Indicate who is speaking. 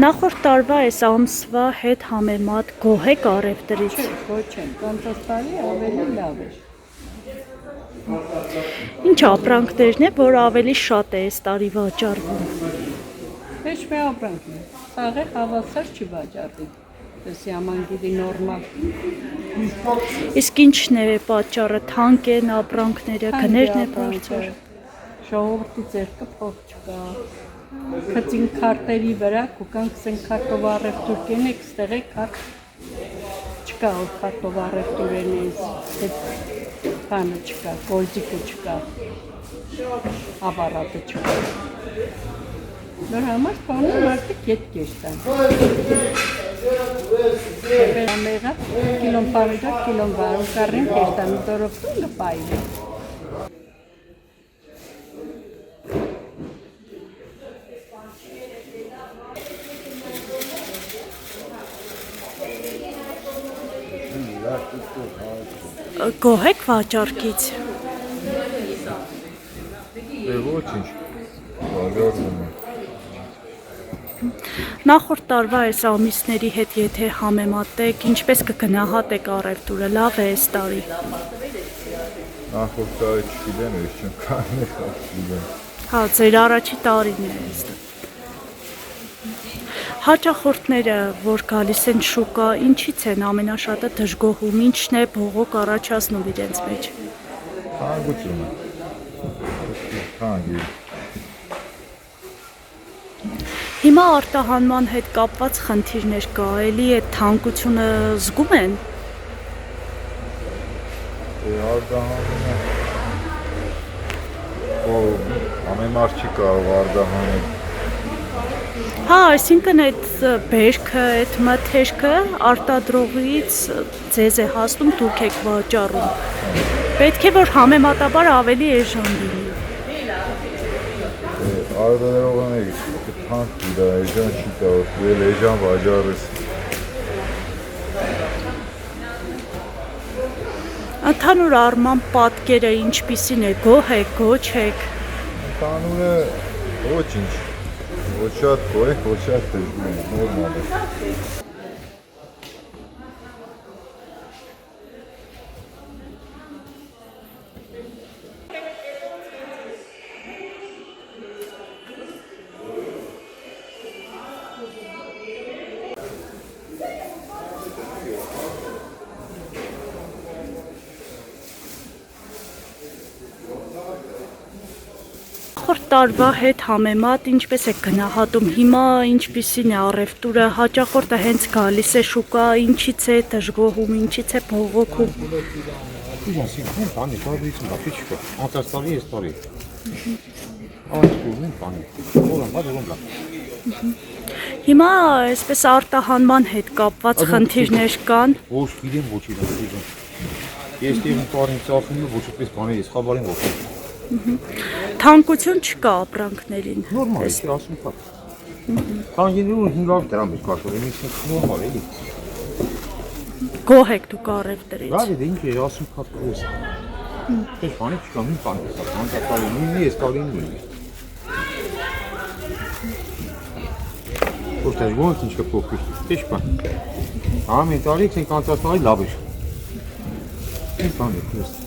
Speaker 1: Նախորդ տարվա այս ամսվա հետ համեմատ գոհ եք առևտրից։
Speaker 2: Ոչ չեմ, կանցած տարի ավելի լավ էր։
Speaker 1: Ինչ ապրանքներն է, որ ավելի շատ է այս տարի վաճառվում։
Speaker 2: Ոչ մի ապրանք է, սաղը հավասար չի վաճառվի, դեսի ամանգիրի նորմալ։
Speaker 1: Իսկ ինչն է պատճառը, թանկ են ապրանքները, գներն է բարձր։
Speaker 2: Ժողովրդի ձեռքը փող չկա։ Քծին քարտերի վրա, կուկանք սեն քարտով առևտուր կենեք, ստեղ է քարտ չկա, որ քարտով առևտուր են այս բանը չկա, գոլձիկը չկա, ապարատը չկա։ Դրա համար բանը մարդիկ ետ կեշտան։ Ամեղա կիլոն պարիջակ, կիլոն վարու կարին կեշտան, դորովտուն գպայր է։
Speaker 1: Գոհ եք վաճառքից։
Speaker 3: Ոչինչ, վաճառվում է։
Speaker 1: Նախորդ տարվա այս ամիսների հետ եթե համեմատեք, ինչպես կգնահատեք առևտուրը, լավ է այս տարի։
Speaker 3: Նախորդ տարի չգիտեմ, ես չեմ կանել, չգիտեմ։
Speaker 1: Հա, ձեր առաջի տարին է այս։ Հաճախորդները, որ գալիս են շուկա, ինչից են ամենաշատը դժգոհում, ինչն է բողոք առաջացնում իրենց մեջ։
Speaker 3: Թանկությունը։ Թանկի։
Speaker 1: Հիմա արտահանման հետ կապված խնդիրներ կա, էլի այդ թանկությունը զգում են։
Speaker 3: Արտահանումը։ Ամեն մարդ չի կարող արտահանել։
Speaker 1: Հա, այսինքն այդ բերքը, այդ մթերքը արտադրողից ձեզ է հասնում, դուք եք վաճառում։ Պետք է որ համեմատաբար ավելի էժան լինի։
Speaker 3: Արտադրողն է թանկ դա էժան չի կարող, դու էժան վաճառես։
Speaker 1: Ընդհանուր առմամբ պատկերը ինչպիսին է, գոհ եք, գոչ եք։
Speaker 3: Ընդհանուրը ոչինչ։ Ոչ շատ գոհ եք, ոչ շատ դժգոհ, նորմալ է։
Speaker 1: Նախորդ տարվա հետ համեմատ ինչպես եք գնահատում, հիմա ինչպիսին է առևտուրը, հաճախորդը հենց գալիս է շուկա, ինչից է դժգոհում, ինչից է բողոքում։
Speaker 4: Այսինքն բանի տարբերություն բացի չկա, անցած տարի այս տարի։ Այսինքն բանի, ոլորտը։
Speaker 1: Հիմա այսպես արտահանման հետ կապված խնդիրներ կան։
Speaker 4: Ոչ գիտեմ, ոչ իրական։ Ես դեռ տարին ծախում եմ ոչ այդպես բաներ, ես խաբարին ոչ։
Speaker 1: Թանկություն չկա ապրանքներին։
Speaker 4: Նորմալ է, ասում կա։ Քանջիներուն 500 դրամ է կաշորի, ինքն նորմալ է։
Speaker 1: Գոհ եք դուք առևտրից։
Speaker 4: Լավ է, դե ինչ է, ասում կա կոս։ Ես բանի չկա, մի բան է, անցածալի նույնի ես տարին նույնի։ Ոչ թե ոնց ինչ կփոխվի, քիչ բան։ Ամեն տարի ցենք անցածալի լավ է։ Ինչ բան է, քեզ։